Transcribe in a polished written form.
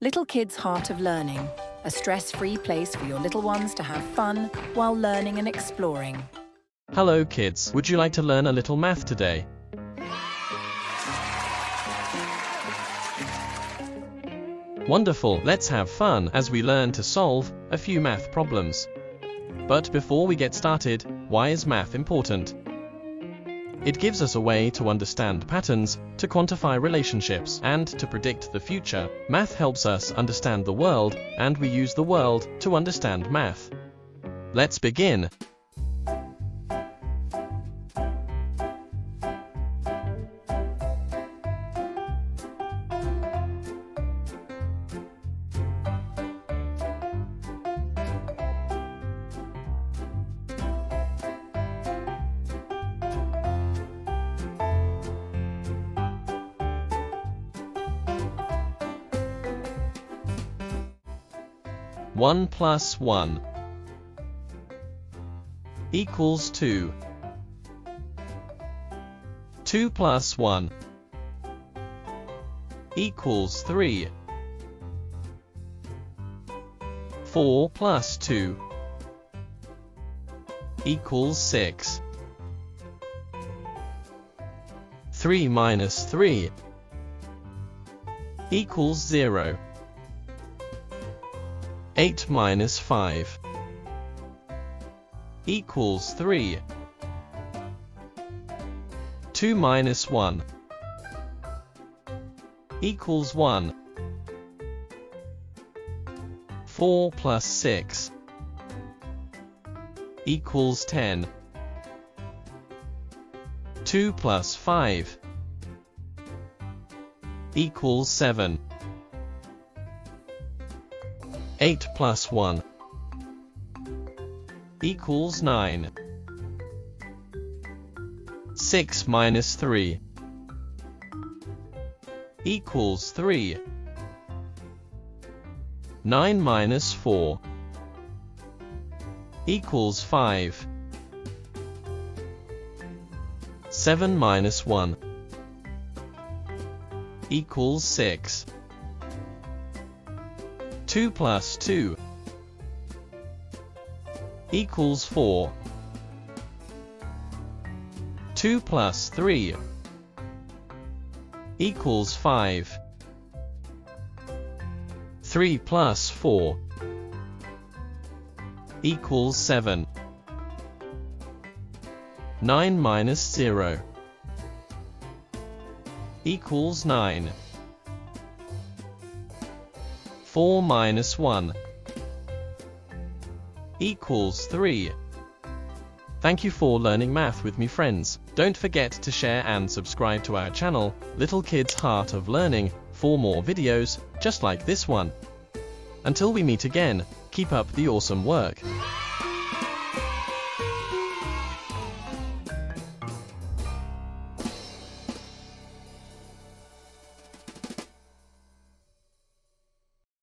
Little Kids' Heart of Learning, a stress-free place for your little ones to have fun while learning and exploring. Hello kids, would you like to learn a little math today? Wonderful, let's have fun as we learn to solve a few math problems. But before we get started, why is math important? It gives us a way to understand patterns, to quantify relationships, and to predict the future. Math helps us understand the world, and we use the world to understand math. Let's begin. One plus 1 equals 2. 2 plus 1 equals 3. 4 plus 2 equals 6. 3 minus 3 equals 0. 8 minus 5 equals 3. 2 minus 1 equals 1. 4 plus 6 equals 10. 2 plus 5 equals 7. 8 plus 1 equals 9. 6 minus 3 equals 3. 9 minus 4 equals 5. 7 minus 1 equals 6. 2 plus 2 equals 4. 2 plus 3 equals 5. 3 plus 4 equals 7. 9 minus 0 equals 9. 4 minus 1 equals 3. Thank you for learning math with me, friends. Don't forget to share and subscribe to our channel, Little Kids' Heart of Learning, for more videos just like this one. Until we meet again, keep up the awesome work.